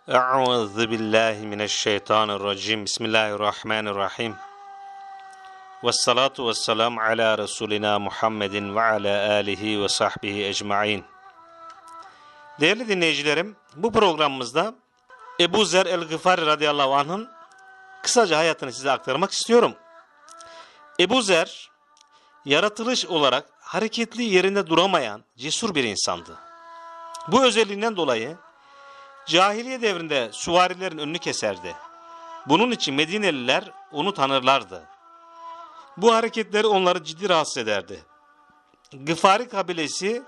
Euzu billahi mineşşeytanirracim. Bismillahirrahmanirrahim. Vessalatu vesselam ala Resulina Muhammedin ve ala alihi ve sahbihi ecmaîn. Değerli dinleyicilerim, bu programımızda Ebu Zer el-Gıfari radıyallahu anh'ın kısaca hayatını size aktarmak istiyorum. Ebu Zer, yaratılış olarak hareketli yerinde duramayan cesur bir insandı. Bu özelliğinden dolayı cahiliye devrinde süvarilerin önünü keserdi. Bunun için Medineliler onu tanırlardı. Bu hareketleri onları ciddi rahatsız ederdi. Gıfari kabilesi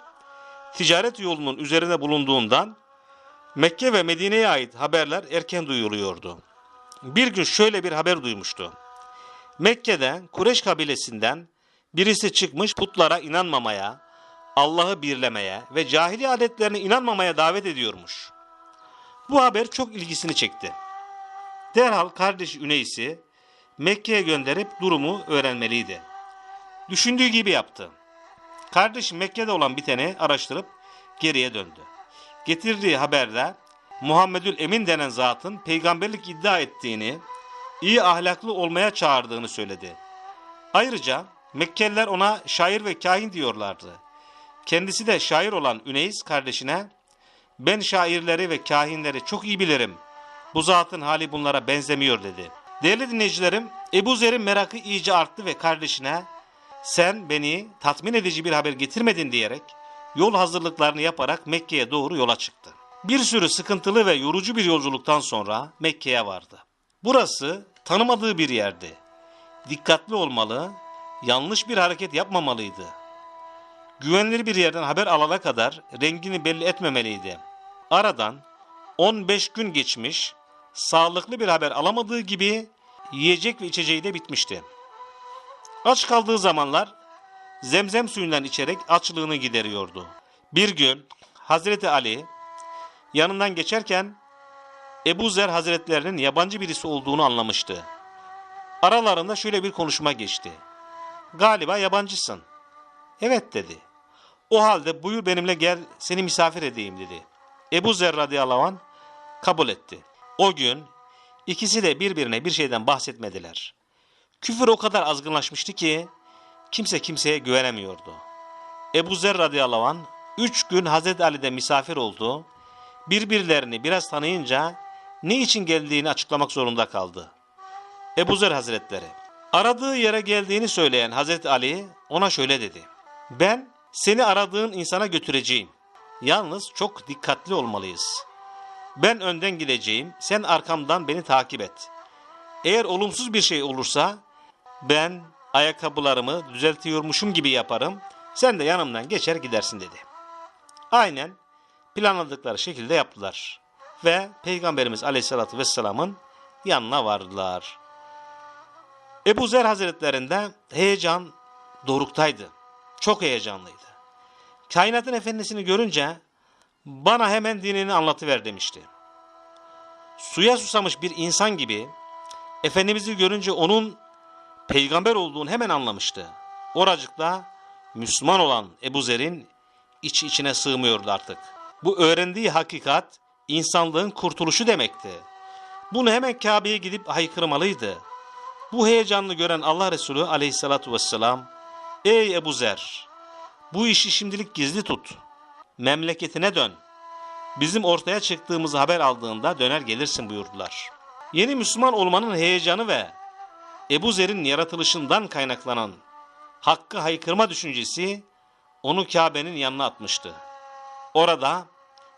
ticaret yolunun üzerinde bulunduğundan Mekke ve Medine'ye ait haberler erken duyuluyordu. Bir gün şöyle bir haber duymuştu. Mekke'den Kureyş kabilesinden birisi çıkmış putlara inanmamaya, Allah'ı birlemeye ve cahiliye adetlerine inanmamaya davet ediyormuş. Bu haber çok ilgisini çekti. Derhal kardeşi Üneys'i Mekke'ye gönderip durumu öğrenmeliydi. Düşündüğü gibi yaptı. Kardeşi Mekke'de olan biteni araştırıp geriye döndü. Getirdiği haberde Muhammedül Emin denen zatın peygamberlik iddia ettiğini, iyi ahlaklı olmaya çağırdığını söyledi. Ayrıca Mekkeliler ona şair ve kahin diyorlardı. Kendisi de şair olan Üneys kardeşine, "Ben şairleri ve kahinleri çok iyi bilirim. Bu zatın hali bunlara benzemiyor," dedi. Değerli dinleyicilerim, Ebu Zer'in merakı iyice arttı ve kardeşine, "Sen beni tatmin edici bir haber getirmedin," diyerek yol hazırlıklarını yaparak Mekke'ye doğru yola çıktı. Bir sürü sıkıntılı ve yorucu bir yolculuktan sonra Mekke'ye vardı. Burası tanımadığı bir yerdi. Dikkatli olmalı, yanlış bir hareket yapmamalıydı. Güvenilir bir yerden haber alana kadar rengini belli etmemeliydi. Aradan 15 gün geçmiş, sağlıklı bir haber alamadığı gibi yiyecek ve içeceği de bitmişti. Aç kaldığı zamanlar zemzem suyundan içerek açlığını gideriyordu. Bir gün Hazreti Ali yanından geçerken Ebu Zer Hazretlerinin yabancı birisi olduğunu anlamıştı. Aralarında şöyle bir konuşma geçti. "Galiba yabancısın." "Evet," dedi. "O halde buyur benimle gel, seni misafir edeyim," dedi. Ebu Zer radıyallahu anh kabul etti. O gün ikisi de birbirine bir şeyden bahsetmediler. Küfür o kadar azgınlaşmıştı ki kimse kimseye güvenemiyordu. Ebu Zer radıyallahu anh 3 gün Hazreti Ali'de misafir oldu. Birbirlerini biraz tanıyınca ne için geldiğini açıklamak zorunda kaldı. Ebu Zer Hazretleri, aradığı yere geldiğini söyleyen Hazreti Ali ona şöyle dedi. "Ben seni aradığın insana götüreceğim. Yalnız çok dikkatli olmalıyız. Ben önden gideceğim, sen arkamdan beni takip et. Eğer olumsuz bir şey olursa ben ayakkabılarımı düzeltiyormuşum gibi yaparım, sen de yanımdan geçer gidersin," dedi. Aynen planladıkları şekilde yaptılar ve Peygamberimiz Aleyhisselatü Vesselam'ın yanına vardılar. Ebu Zer Hazretlerinde heyecan doruktaydı. Çok heyecanlıydı. Kainatın efendisini görünce "Bana hemen dinini anlatıver," demişti. Suya susamış bir insan gibi Efendimiz'i görünce onun peygamber olduğunu hemen anlamıştı. Oracıkta Müslüman olan Ebu Zer'in içi içine sığmıyordu artık. Bu öğrendiği hakikat insanlığın kurtuluşu demekti. Bunu hemen Kabe'ye gidip haykırmalıydı. Bu heyecanlı gören Allah Resulü aleyhissalatu vesselam, "Ey Ebu Zer, bu işi şimdilik gizli tut. Memleketine dön. Bizim ortaya çıktığımızı haber aldığında döner gelirsin," buyurdular. Yeni Müslüman olmanın heyecanı ve Ebu Zer'in yaratılışından kaynaklanan hakkı haykırma düşüncesi onu Kabe'nin yanına atmıştı. Orada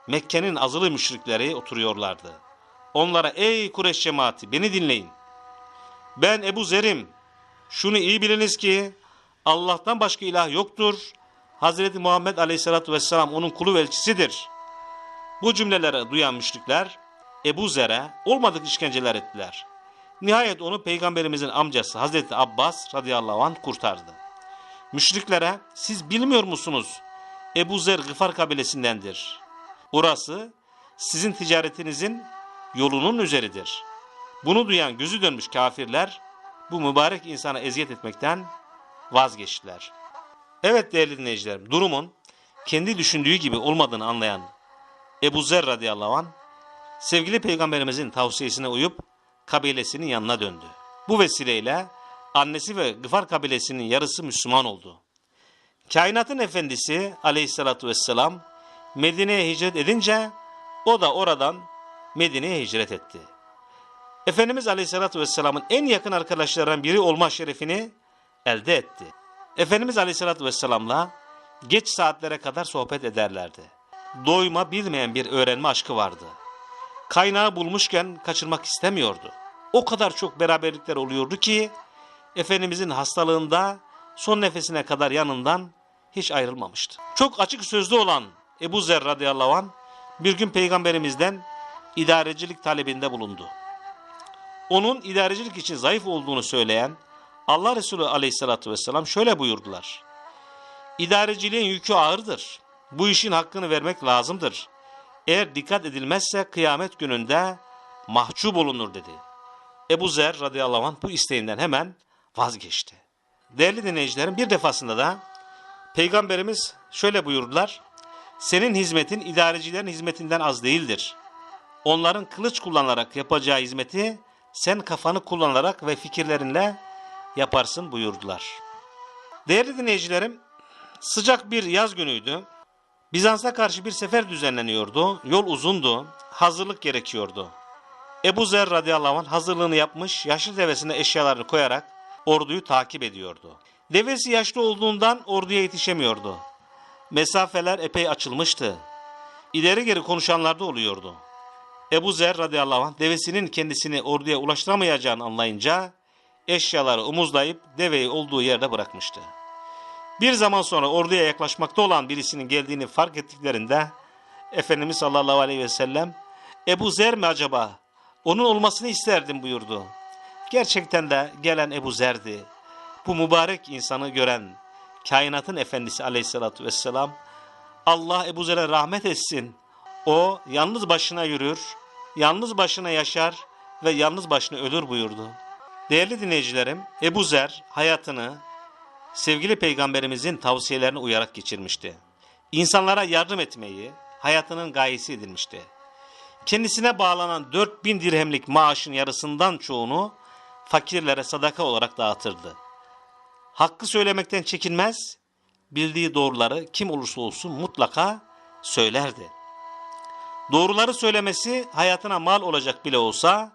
Mekke'nin azılı müşrikleri oturuyorlardı. Onlara, "Ey Kureyş cemaati, beni dinleyin. Ben Ebu Zer'im. Şunu iyi biliniz ki Allah'tan başka ilah yoktur. Hazreti Muhammed Aleyhisselatü Vesselam onun kulu ve elçisidir." Bu cümleleri duyan müşrikler Ebu Zer'e olmadık işkenceler ettiler. Nihayet onu Peygamberimizin amcası Hazreti Abbas radıyallahu anh kurtardı. Müşriklere, "Siz bilmiyor musunuz? Ebu Zer Gıfar kabilesindendir. Orası sizin ticaretinizin yolunun üzeridir." Bunu duyan gözü dönmüş kafirler bu mübarek insana eziyet etmekten vazgeçtiler. Evet değerli dinleyicilerim, durumun kendi düşündüğü gibi olmadığını anlayan Ebu Zer radıyallahu anh sevgili peygamberimizin tavsiyesine uyup kabilesinin yanına döndü. Bu vesileyle annesi ve Gıfar kabilesinin yarısı Müslüman oldu. Kainatın efendisi aleyhissalatü vesselam Medine'ye hicret edince o da oradan Medine'ye hicret etti. Efendimiz aleyhissalatü vesselamın en yakın arkadaşlarından biri olma şerefini elde etti. Efendimiz aleyhissalatü vesselamla geç saatlere kadar sohbet ederlerdi. Doyma bilmeyen bir öğrenme aşkı vardı. Kaynağı bulmuşken kaçırmak istemiyordu. O kadar çok beraberlikler oluyordu ki Efendimizin hastalığında son nefesine kadar yanından hiç ayrılmamıştı. Çok açık sözlü olan Ebu Zer radıyallahu anh bir gün peygamberimizden idarecilik talebinde bulundu. Onun idarecilik için zayıf olduğunu söyleyen Allah Resulü aleyhissalatü vesselam şöyle buyurdular. İdareciliğin yükü ağırdır. Bu işin hakkını vermek lazımdır. Eğer dikkat edilmezse kıyamet gününde mahcup olunur dedi. Ebu Zer radıyallahu anh bu isteğinden hemen vazgeçti. Değerli dinleyicilerim, bir defasında da Peygamberimiz şöyle buyurdular. Senin hizmetin idarecilerin hizmetinden az değildir. Onların kılıç kullanarak yapacağı hizmeti sen kafanı kullanarak ve fikirlerinle yaparsın buyurdular. Değerli dinleyicilerim, sıcak bir yaz günüydü. Bizans'a karşı bir sefer düzenleniyordu. Yol uzundu. Hazırlık gerekiyordu. Ebu Zer radıyallahu anh hazırlığını yapmış, yaşlı devesine eşyalarını koyarak orduyu takip ediyordu. Devesi yaşlı olduğundan orduya yetişemiyordu. Mesafeler epey açılmıştı. İleri geri konuşanlar da oluyordu. Ebu Zer radıyallahu anh devesinin kendisini orduya ulaştıramayacağını anlayınca eşyaları omuzlayıp deveyi olduğu yerde bırakmıştı. Bir zaman sonra orduya yaklaşmakta olan birisinin geldiğini fark ettiklerinde Efendimiz sallallahu aleyhi ve sellem Ebu Zer mi acaba? Onun olmasını isterdim buyurdu. Gerçekten de gelen Ebu Zer'di. Bu mübarek insanı gören kainatın efendisi aleyhissalatü vesselam Allah Ebu Zer'e rahmet etsin. O yalnız başına yürür, yalnız başına yaşar ve yalnız başına ölür buyurdu. Değerli dinleyicilerim, Ebu Zer hayatını sevgili peygamberimizin tavsiyelerine uyarak geçirmişti. İnsanlara yardım etmeyi hayatının gayesi edinmişti. Kendisine bağlanan 4000 dirhemlik maaşın yarısından çoğunu fakirlere sadaka olarak dağıtırdı. Hakkı söylemekten çekinmez, bildiği doğruları kim olursa olsun mutlaka söylerdi. Doğruları söylemesi hayatına mal olacak bile olsa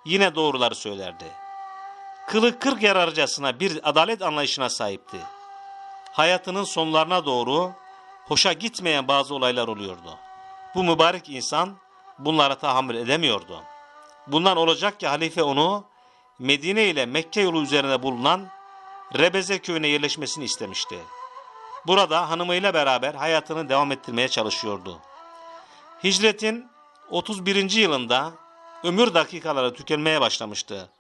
yine doğruları söylerdi. Kılı kırk yararcasına bir adalet anlayışına sahipti. Hayatının sonlarına doğru hoşa gitmeyen bazı olaylar oluyordu. Bu mübarek insan bunlara tahammül edemiyordu. Bundan olacak ki halife onu Medine ile Mekke yolu üzerine bulunan Rebeze köyüne yerleşmesini istemişti. Burada hanımıyla beraber hayatını devam ettirmeye çalışıyordu. Hicretin 31. yılında ömür dakikaları tükenmeye başlamıştı.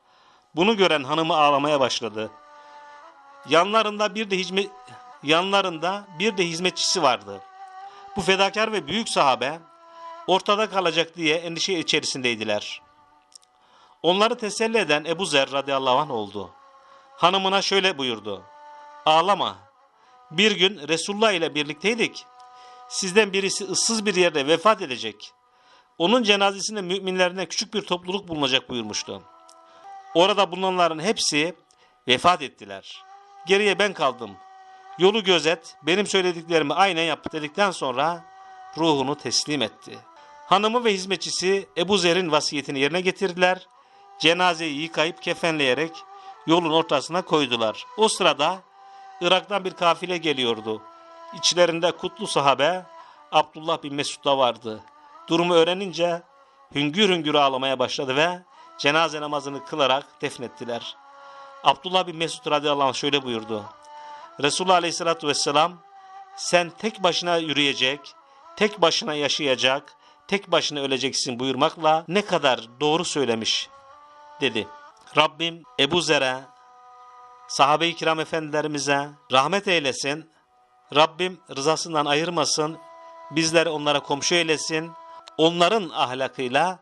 Bunu gören hanımı ağlamaya başladı. Yanlarında bir de hizmetçisi vardı. Bu fedakar ve büyük sahabe ortada kalacak diye endişe içerisindeydiler. Onları teselli eden Ebu Zer radıyallahu anh oldu. Hanımına şöyle buyurdu. Ağlama. Bir gün Resulullah ile birlikteydik. Sizden birisi ıssız bir yerde vefat edecek. Onun cenazesinde müminlerine küçük bir topluluk bulunacak buyurmuştu. Orada bulunanların hepsi vefat ettiler. Geriye ben kaldım. Yolu gözet, benim söylediklerimi aynen yap dedikten sonra ruhunu teslim etti. Hanımı ve hizmetçisi Ebu Zer'in vasiyetini yerine getirdiler. Cenazeyi yıkayıp kefenleyerek yolun ortasına koydular. O sırada Irak'tan bir kafile geliyordu. İçlerinde kutlu sahabe Abdullah bin Mesud da vardı. Durumu öğrenince hüngür hüngür ağlamaya başladı ve cenaze namazını kılarak defnettiler. Abdullah bin Mesud radıyallahu anh şöyle buyurdu. Resulullah aleyhissalatü vesselam sen tek başına yürüyecek, tek başına yaşayacak, tek başına öleceksin buyurmakla ne kadar doğru söylemiş dedi. Rabbim Ebu Zer'e, sahabe-i kiram efendilerimize rahmet eylesin. Rabbim rızasından ayırmasın. Bizleri onlara komşu eylesin. Onların ahlakıyla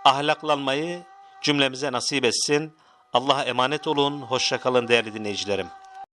ahlaklanmayı cümlemize nasip etsin. Allah'a emanet olun. Hoşça kalın değerli dinleyicilerim.